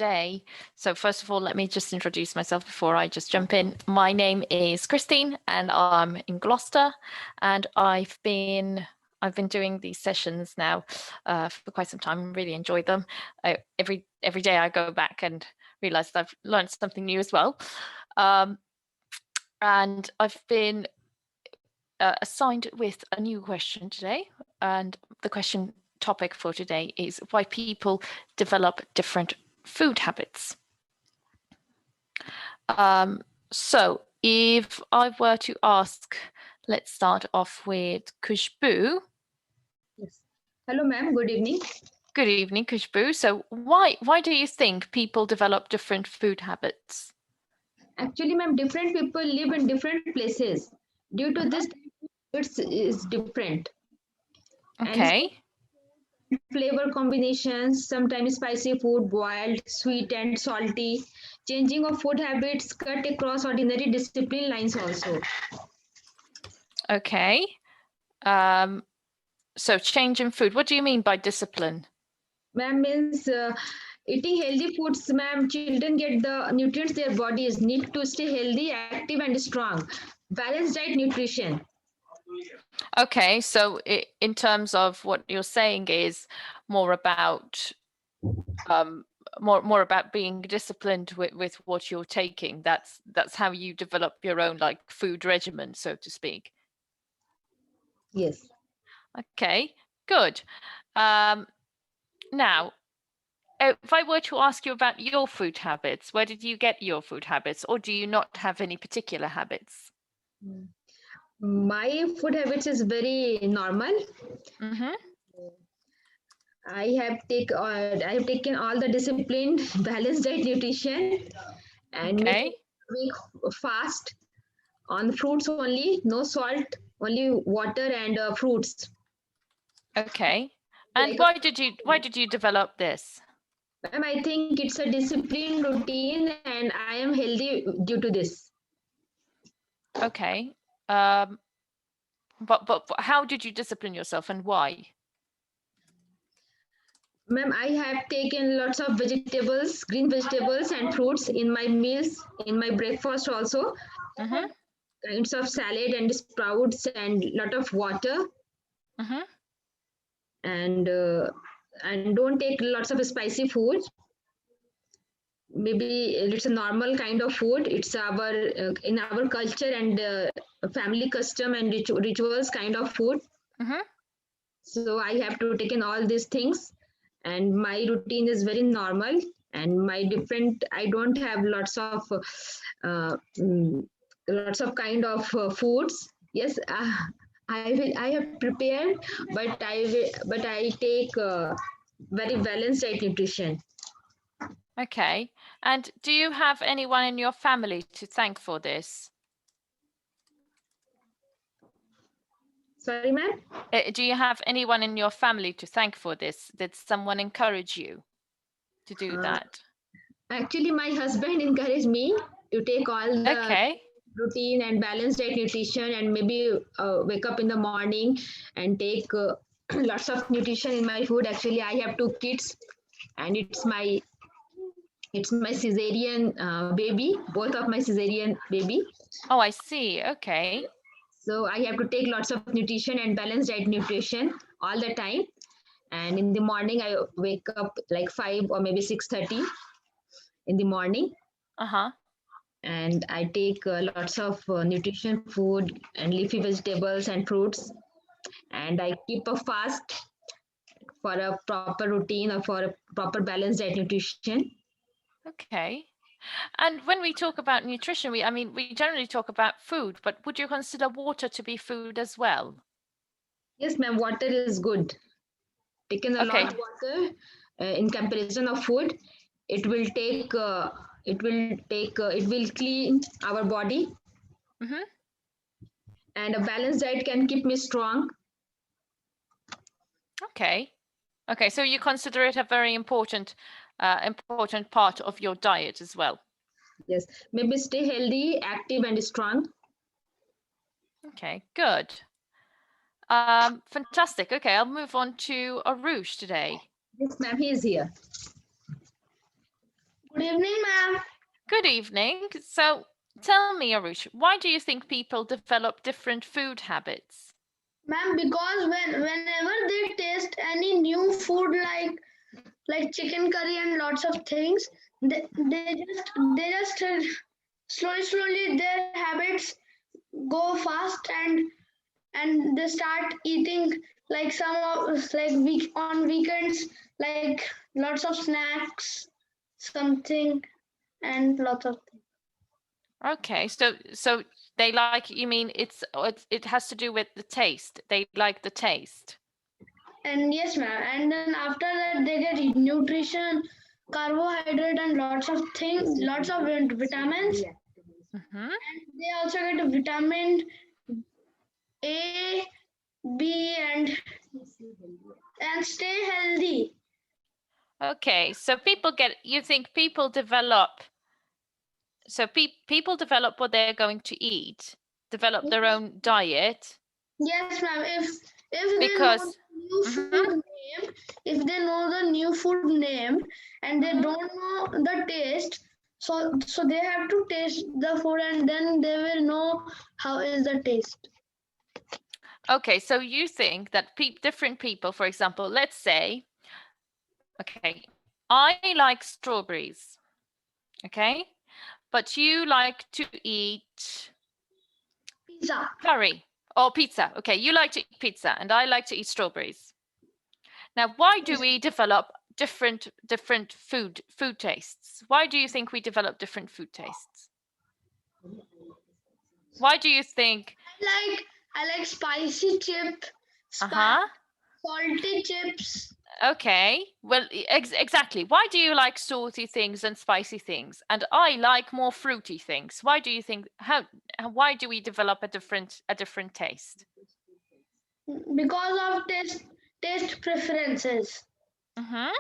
today. So first of all, let me just introduce myself before I just jump in. My name is Christine and I'm in Gloucester, and I've been doing these sessions now for quite some time. Really enjoy them. Every day I go back and realize that I've learned something new as well. And I've been assigned with a new question today, and the question topic for today is why people develop different food habits. So if I were to ask, let's start off with Khushbu. Yes. Hello, ma'am. Good evening. Good evening, Khushbu. So why do you think people develop different food habits? Actually, ma'am, different people live in different places. Due to this, it is different. Okay. And flavor combinations, sometimes spicy food, boiled, sweet and salty. Changing of food habits cut across ordinary discipline lines also. Okay. So change in food. What do you mean by discipline? Ma'am, means eating healthy foods, ma'am, children get the nutrients their bodies need to stay healthy, active and strong. Balanced diet, nutrition. Okay, so in terms of what you're saying is more about more about being disciplined with what you're taking. That's how you develop your own like food regimen, so to speak. Yes. Okay, good. Now, if I were to ask you about your food habits, where did you get your food habits, or do you not have any particular habits? My food habits is very normal. Mm-hmm. I have taken all the disciplined balanced diet nutrition and Okay. make fast on fruits only, no salt, only water and fruits. Okay. And Like why did you develop this? Ma'am, I think it's a disciplined routine and I am healthy due to this. Okay. But how did you discipline yourself and why? Ma'am, I have taken lots of vegetables, green vegetables and fruits in my meals, in my breakfast also. Mm-hmm. Kinds of salad and sprouts and lot of water. Mm-hmm. And don't take lots of spicy food. Maybe it's a normal kind of food. It's our in our culture and family custom and rituals kind of food. Mm-hmm. So I have to take in all these things, and my routine is very normal. And my different, I don't have uh, mm, lots of kind of foods. Yes, I have prepared, but I take very balanced diet nutrition. Okay. And do you have anyone in your family to thank for this? Sorry, ma'am? Do you have anyone in your family to thank for this? Did someone encourage you to do that? Actually, my husband encouraged me to take all the Okay. routine and balanced diet nutrition, and maybe wake up in the morning and take lots of nutrition in my food. Actually, I have two kids, and it's my cesarean baby, both of my cesarean baby. Oh, I see. Okay. So I have to take lots of nutrition and balanced diet nutrition all the time. And in the morning, I wake up like 5 or maybe 6:30 in the morning. Uh-huh. And I take lots of nutrition food and leafy vegetables and fruits. And I keep a fast for a proper routine or for a proper balanced diet nutrition. Okay. And when we talk about nutrition, we generally talk about food, but would you consider water to be food as well? Yes, ma'am, water is good. Taking a lot of water in comparison of food, it will clean our body. Mm-hmm. And a balanced diet can keep me strong. Okay. Okay, so you consider it a very important part of your diet as well. Yes, maybe stay healthy, active, and strong. Okay, good. Fantastic. Okay, I'll move on to Arush today. Yes, ma'am, he is here. Good evening, ma'am. Good evening. So tell me, Arush, why do you think people develop different food habits? Ma'am, because whenever they taste any new food like chicken curry and lots of things, they just slowly their habits go fast and they start eating like some of like on weekends like lots of snacks something and lots of things. Okay, so they like, you mean it has to do with the taste. They like the taste. And yes, ma'am. And then after that, they get nutrition, carbohydrate, and lots of things, lots of vitamins. Mhm. And they also get a vitamin A, B, and stay healthy. Okay, so you think people develop, so people develop what they're going to eat, develop their own diet Yes, ma'am. If they know because, the new mhm, food name, if they know the new food name and they mhm. don't know the taste, so they have to taste the food and then they will know how is the taste. Okay, so you think that different people, for example, let's say, okay, I like strawberries, okay, but you like to eat Pizza. curry or pizza. Okay, you like to eat pizza and I like to eat strawberries. Now, why do we develop different food tastes? Why do you think we develop different food tastes? Why do you think? I like spicy chip, Uh-huh. salty chips. Okay. Well, exactly. Why do you like salty things and spicy things? And I like more fruity things. Why do you think why do we develop a different taste? Because of taste preferences. Mm-hmm.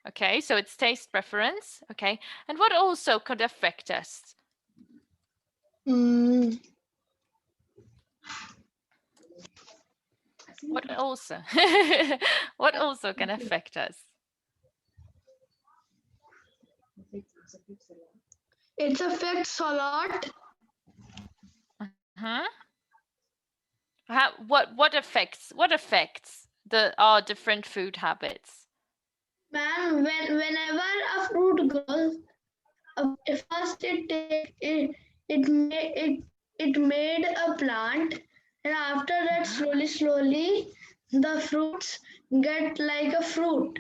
Okay, so it's taste preference. Okay. And what also could affect us? Mm, What also what also can affect us? it affects a lot. Huh? What affects our different food habits? Man, whenever a fruit grows, first it made a plant, and after that, Mhm. slowly, the fruits get like a fruit.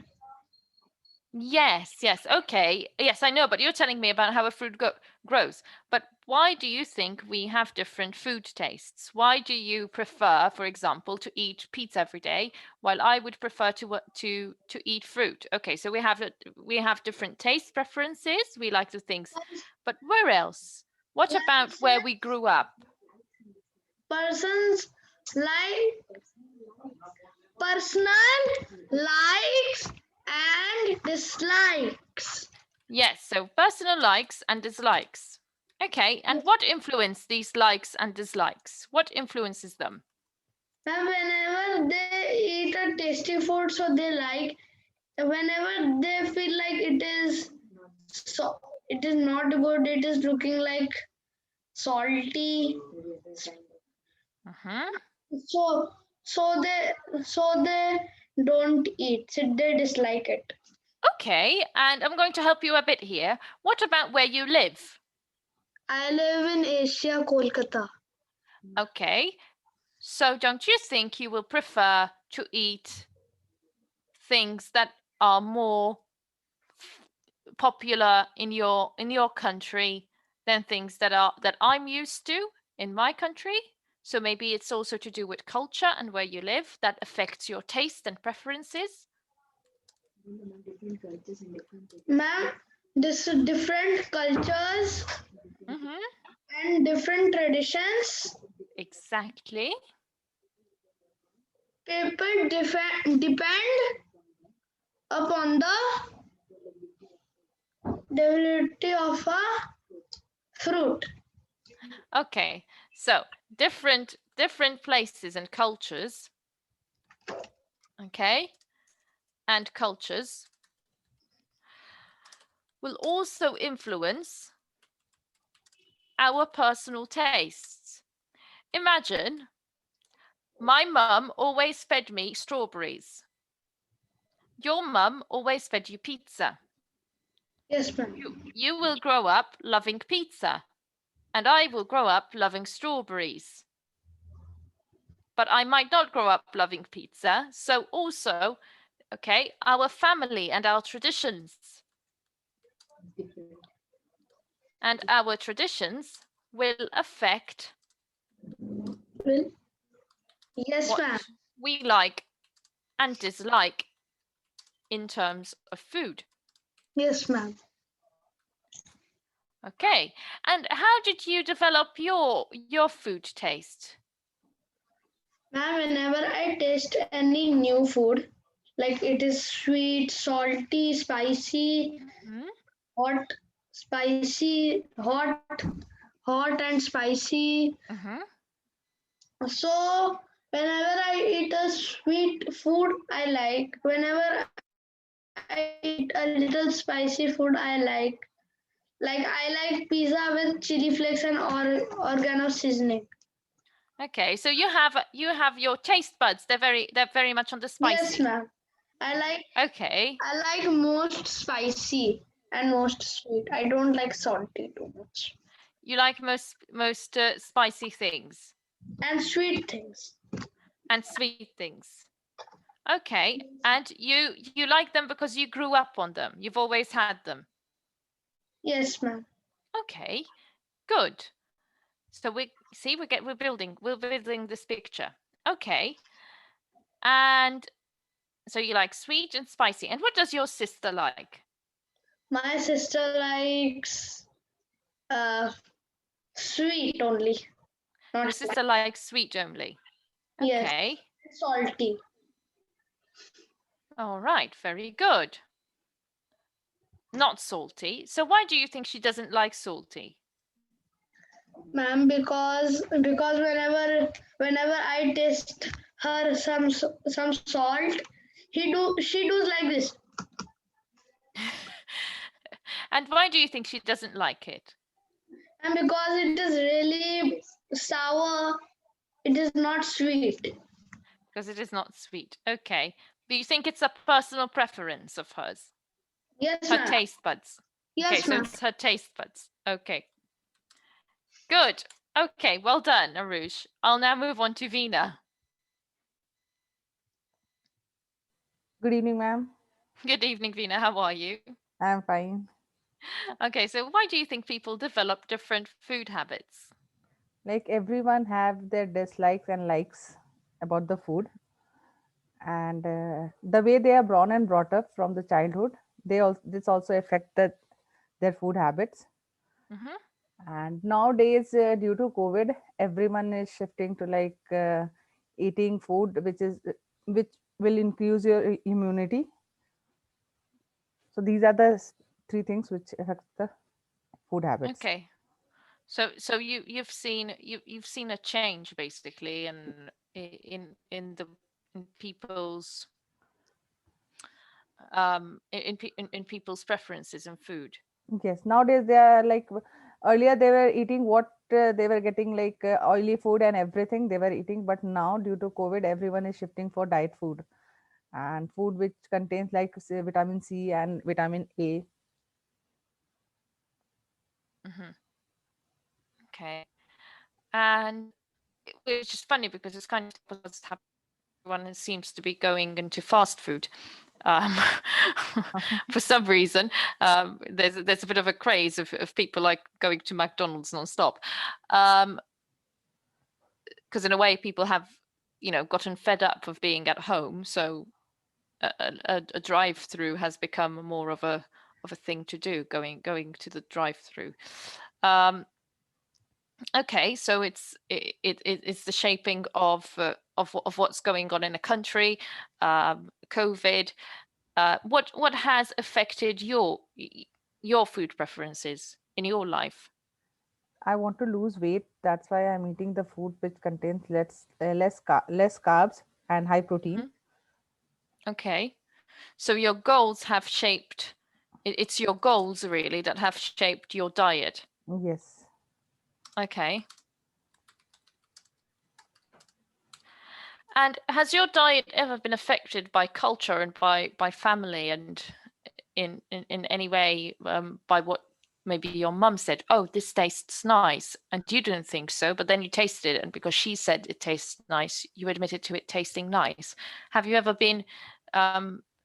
Yes, okay. Yes, I know, but you're telling me about how a fruit grows. But why do you think we have different food tastes? Why do you prefer, for example, to eat pizza every day, while I would prefer to eat fruit? Okay, so we have different taste preferences. We like the things, but where else? What about where we grew up? Persons like personal likes and dislikes. Yes, so personal likes and dislikes. Okay, and what influence these likes and dislikes? What influences them? And whenever they eat a tasty food, so they like. Whenever they feel like it is not good. It is looking like salty. Uh-huh. So so they don't eat. So they dislike it. Okay, and I'm going to help you a bit here. What about where you live? I live in Asia, Kolkata. Okay, so don't you think you will prefer to eat things that are more popular in your country than things that I'm used to in my country? So maybe it's also to do with culture and where you live that affects your taste and preferences. Ma'am, this different cultures Mm-hmm. and different traditions. Exactly. People depend upon the debility of a fruit. Okay, so different places and cultures, okay, and cultures will also influence our personal tastes. Imagine my mum always fed me strawberries. Your mum always fed you pizza. Yes, ma'am. You will grow up loving pizza, and I will grow up loving strawberries. But I might not grow up loving pizza. So also, okay, our family and our traditions. And our traditions will affect Well, yes, what ma'am. we like and dislike in terms of food. Yes, ma'am. Okay, and how did you develop your food taste? Ma'am, whenever I taste any new food, like it is sweet, salty, spicy, Hmm? hot, spicy, hot and spicy. Mm-hmm. So whenever I eat a sweet food, I like. Whenever I eat a little spicy food, I like. Like I like pizza with chili flakes and organo seasoning. Okay, so you have your taste buds. They're very much on the Yes, spicy. ma'am. I like Okay, I like most spicy and most sweet. I don't like salty too much. you like most spicy things And sweet things. and sweet things. Okay, and you like them because you grew up on them. You've always had them. Yes, ma'am. Okay, good. So we see we're building this picture. Okay, and so you like sweet and spicy. And what does your sister like? My sister likes uh sweet only, Your not sister likes sweet only. yes, Okay. salty. All right, very good. Not salty. So why do you think she doesn't like salty? Ma'am, because whenever I taste her some salt, she does like this. And why do you think she doesn't like it? And because it is really sour, it is not sweet. Because it is not sweet. Okay. Do you think it's a personal preference of hers? Yes, Her ma'am. taste buds. Okay, Yes, so ma'am. it's her taste buds. Okay. Good. Okay, well done, Arush. I'll now move on to Veena. Good evening, ma'am. Good evening, Veena. How are you? I'm fine. Okay, so why do you think people develop different food habits? Like everyone have their dislikes and likes about the food, and the way they are born and brought up from the childhood, this also affect their food habits. Mm-hmm. And nowadays, due to COVID, everyone is shifting to eating food which will increase your immunity. So these are the three things which affect the food habits. Okay. So you've seen a change basically in people's in people's preferences in food. Yes, nowadays they are earlier they were eating what they were getting oily food and everything they were eating, but now due to COVID, everyone is shifting for diet food and food which contains like say vitamin C and vitamin A. Hmm. Okay. And which is funny because it's kind of what's happening. Everyone seems to be going into fast food. Um, for some reason, there's a bit of a craze of people like going to McDonald's nonstop. Because in a way, people have, gotten fed up of being at home, so a drive-through has become more of a thing to do, going to the drive-through. Okay, so it's the shaping of what's going on in a country, COVID. What has affected your food preferences in your life? I want to lose weight. That's why I'm eating the food which contains less carbs and high protein. Mhm. Okay, so your goals have shaped It's your goals really that have shaped your diet. Yes. Okay. And has your diet ever been affected by culture and by family and in any way by what maybe your mum said, oh, this tastes nice, and you didn't think so, but then you tasted it, and because she said it tastes nice, you admitted to it tasting nice. Have you ever been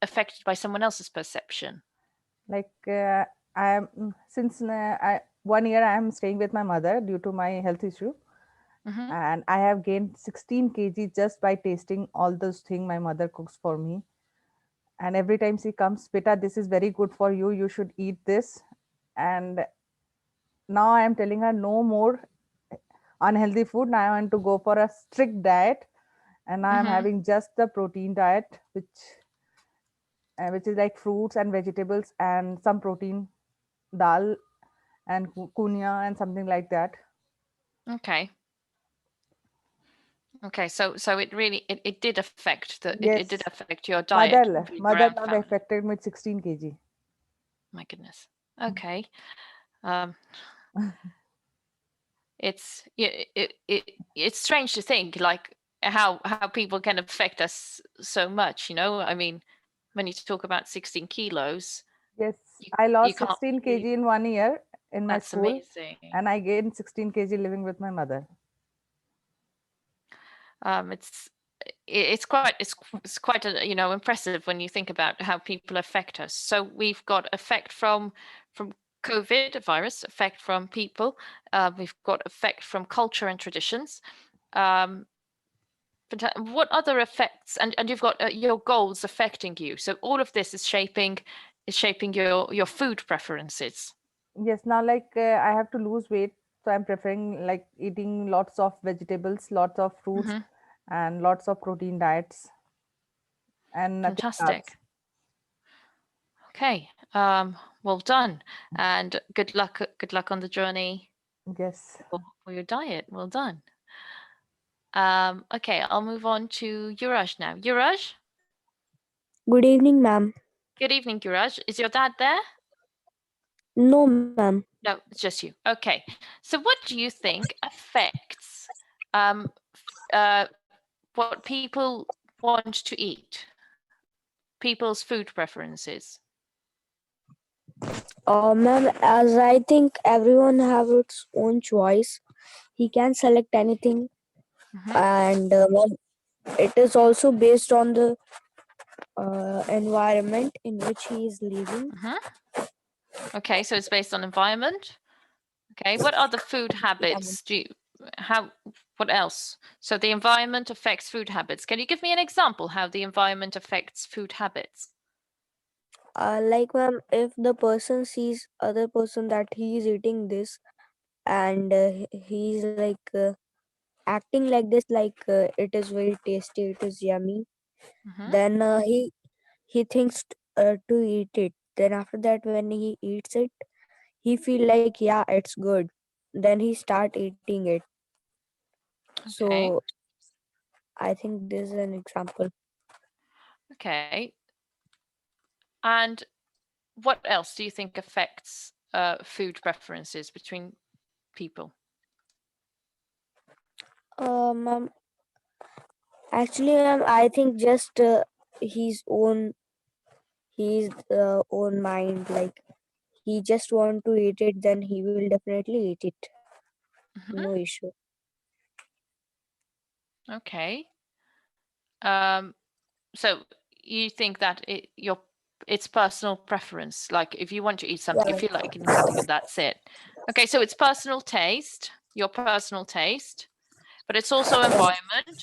affected by someone else's perception? Like I am since 1 year I am staying with my mother due to my health issue, Mm-hmm. and I have gained 16 kg just by tasting all those things my mother cooks for me. And every time she comes, beta, this is very good for you. You should eat this. And now I am telling her no more unhealthy food. Now I want to go for a strict diet, and I am Mm-hmm. having just the protein diet, which is like fruits and vegetables and some protein, dal and kunya and something like that. Okay. Okay, so it really it did affect it did Yes, affect your diet mother being mother around not family. affected with 16 kg. My goodness. Okay. Um, it's strange to think like how people can affect us so much, you know? I mean, when you talk about 16 kilos, Yes, you I you lost can't 16 believe kg in 1 year in my that's school, amazing. and I gained 16 kg living with my mother. It's it's quite you know, impressive when you think about how people affect us. So we've got effect from COVID virus, effect from people, we've got effect from culture and traditions. Um, what other effects? And you've got your goals affecting you. So all of this is shaping your food preferences. Yes, now like I have to lose weight, so I'm preferring like eating lots of vegetables, lots of fruits, Hmm. and lots of protein diets, and nothing carbs. Fantastic. Okay. Well done, and good luck on the journey Yes. for your diet. Well done. Okay, I'll move on to Yuraj now. Yuraj, Good evening, ma'am. good evening, Yuraj. Is your dad there? No, ma'am. No, it's just you. Okay. So what do you think affects um, what people want to eat? People's food preferences. Ma'am, as I think everyone have its own choice, he can select anything, Hmm. and ma'am, it is also based on the environment in which he is living. Hmm. Okay, so it's based on environment. Okay, what other food Yeah, ma'am. habits do you, how, what else? So the environment affects food habits. Can you give me an example how the environment affects food habits? Like ma'am, if the person sees other person that he is eating this, and he's like acting like this, like it is very tasty, it is yummy, Hmm. then he thinks to eat it. Then after that, when he eats it, he feel like, yeah, it's good, then he start eating it. Okay, So I think this is an example. okay. And what else do you think affects food preferences between people? Um Actually, I think just his own mind, like he just want to eat it, then he will definitely eat it, Hmm. no issue. Okay. Um, so you think that it's personal preference. Like if you want to eat something, you Yeah. feel like eating something, and that's it. Okay, so it's personal taste, your personal taste, but it's also environment.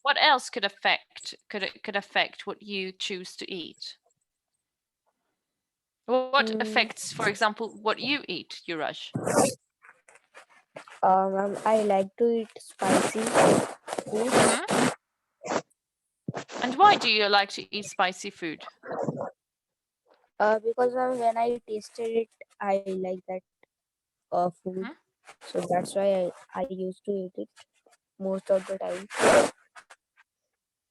What else could affect what you choose to eat? What mm, affects, for example, what you eat, Yuraj? I like to eat spicy food. Hmm. And why do you like to eat spicy food? Because when I tasted it, I like that food. Mhm. So that's why I used to eat it most of the time.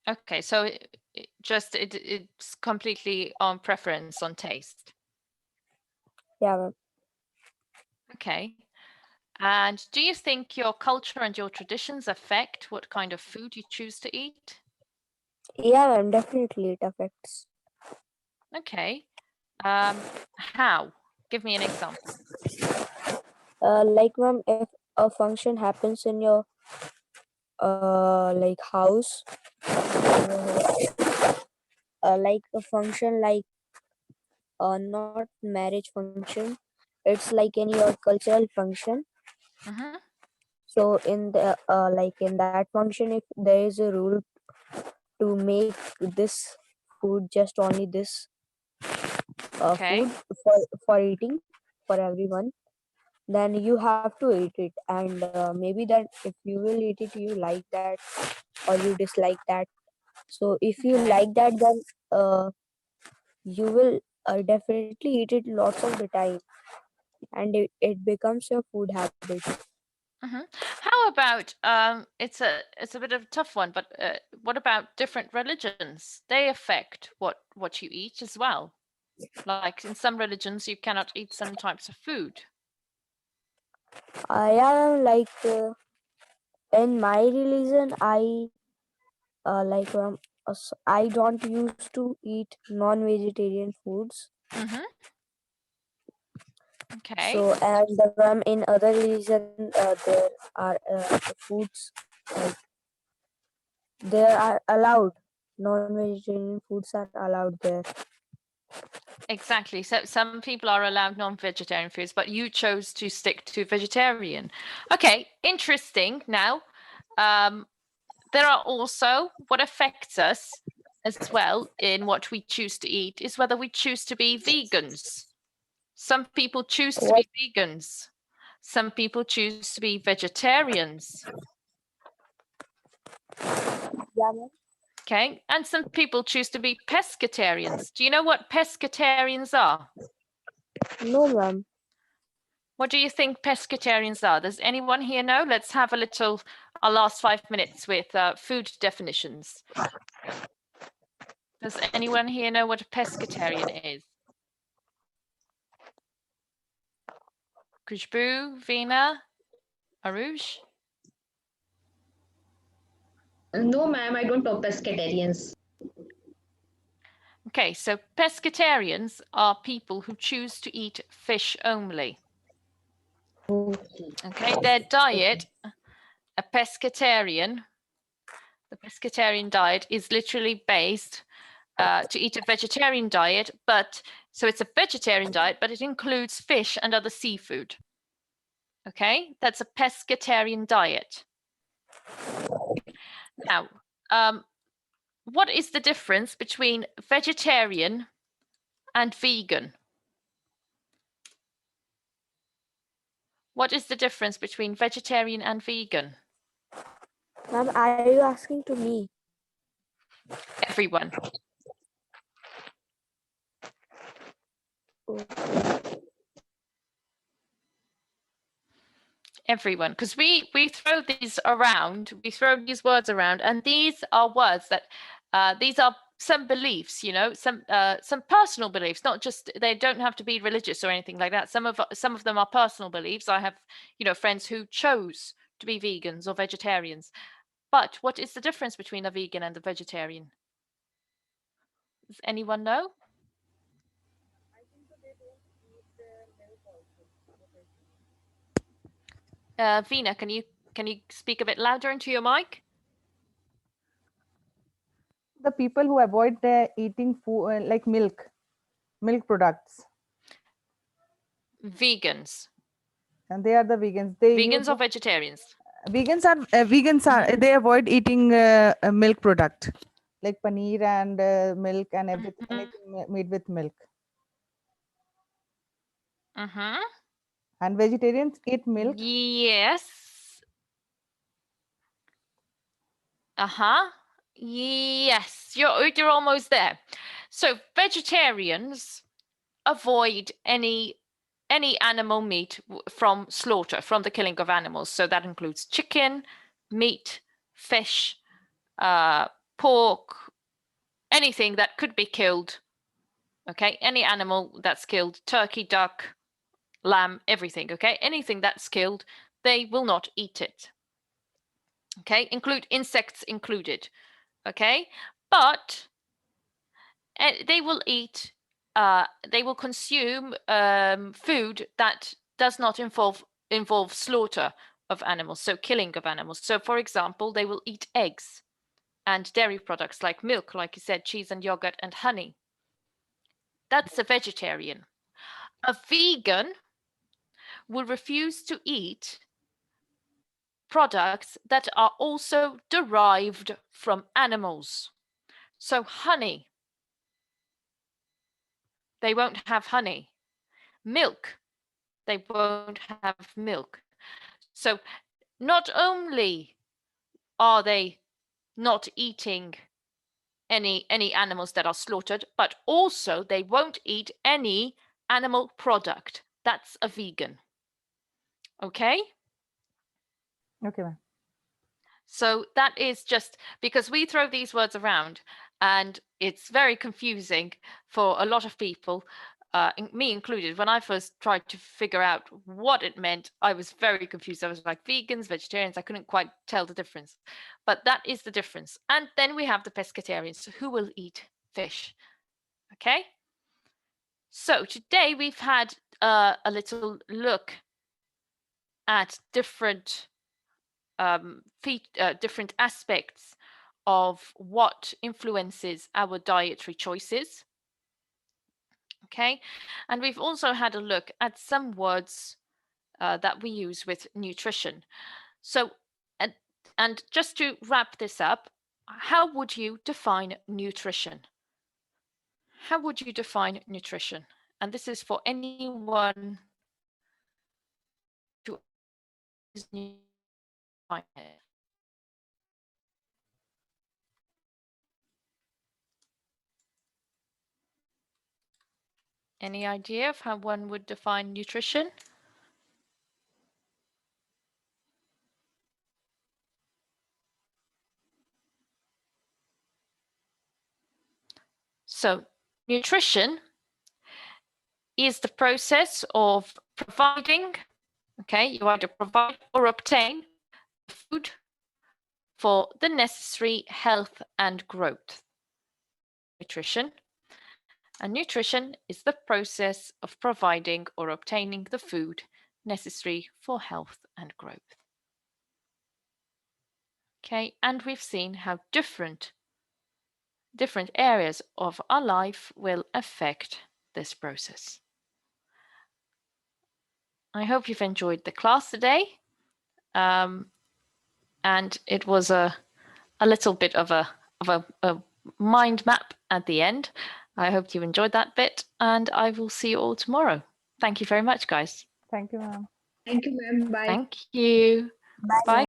Okay, so it's completely on preference, on taste. Yeah, ma'am. Okay. And do you think your culture and your traditions affect what kind of food you choose to eat? Yeah, ma'am. Definitely, it affects. Okay. How? Give me an example. Like, ma'am, if a function happens in your like house, like a function like not marriage function, it's like in your cultural function. Mm-hmm. So in the like in that function, if there is a rule to make this food, just only this Okay. food for eating for everyone, then you have to eat it. And maybe that if you will eat it, you like that or you dislike that. So if you Okay. like that, then you will definitely eat it lots of the time, and it becomes your food habit. Mm-hmm. How about it's a bit of a tough one, but what about different religions? They affect what you eat as well. Like in some religions, you cannot eat some types of food. I am like in my religion, I like I don't used to eat non-vegetarian foods. Mm-hmm. Okay. So and in other religion, there are foods like there are allowed non-vegetarian foods are allowed there. Exactly. So some people are allowed non-vegetarian foods, but you chose to stick to vegetarian. Okay, interesting. Now, there are also what affects us as well in what we choose to eat is whether we choose to be vegans. Some people choose to What? be vegans. Some people choose to be vegetarians. Yeah, ma'am. Okay, and some people choose to be pescatarians. Do you know what pescatarians are? No, ma'am. What do you think pescatarians are? Does anyone here know? Let's have a little, our last 5 minutes with food definitions. Does anyone here know what a pescatarian is? Khushbu, Veena, Arush? No, ma'am, I don't know pescatarians. Okay, so pescatarians are people who choose to eat fish only. Okay, their diet, a pescatarian, the pescatarian diet is literally based to eat a vegetarian diet, but so it's a vegetarian diet, but it includes fish and other seafood. Okay, that's a pescatarian diet. Now, what is the difference between vegetarian and vegan? What is the difference between vegetarian and vegan? Ma'am, are you asking to me? Everyone. Everyone, because we throw these around, we throw these words around, and these are words that these are some beliefs, you know, some personal beliefs, not just, they don't have to be religious or anything like that. Some of them are personal beliefs. I have, you know, friends who chose to be vegans or vegetarians. But what is the difference between a vegan and a vegetarian? Does anyone know? Veena, can you speak a bit louder into your mic? The people who avoid eating food like milk products, Vegans. and they are the vegans. They use Vegans or vegetarians? vegans are they avoid eating a milk product like paneer and milk and everything, Mm-hmm. anything made with milk. Mm-hmm. And vegetarians eat milk. Yes. Uh-huh. Yes, you're almost there. So vegetarians avoid any animal meat from slaughter, from the killing of animals. So that includes chicken, meat, fish, pork, anything that could be killed. Okay, any animal that's killed, turkey, duck, lamb, everything, okay? Anything that's killed, they will not eat it. Okay, include insects included, okay? But they will eat, they will consume food that does not involve slaughter of animals, so killing of animals. So for example, they will eat eggs and dairy products like milk, like you said, cheese and yogurt and honey. That's a vegetarian. A vegan will refuse to eat products that are also derived from animals. So honey, they won't have honey. Milk, they won't have milk. So not only are they not eating any animals that are slaughtered, but also they won't eat any animal product. That's a vegan. Okay? Okay, ma'am. So that is just because we throw these words around and it's very confusing for a lot of people, me included. When I first tried to figure out what it meant, I was very confused. I was like, vegans, vegetarians, I couldn't quite tell the difference. But that is the difference. And then we have the pescatarians who will eat fish. Okay? So today we've had a little look at different different aspects of what influences our dietary choices. Okay, and we've also had a look at some words that we use with nutrition. So, and just to wrap this up, how would you define nutrition? How would you define nutrition? And this is for anyone to define it. Any idea of how one would define nutrition? So nutrition is the process of providing, okay, you either provide or obtain food for the necessary health and growth. Nutrition. And nutrition is the process of providing or obtaining the food necessary for health and growth. Okay, and we've seen how different areas of our life will affect this process. I hope you've enjoyed the class today. And it was a little bit of a mind map at the end. I hope you enjoyed that bit, and I will see you all tomorrow. Thank you very much, guys. Thank you, ma'am. Thank you, ma'am. Bye. Thank you. Bye. Bye.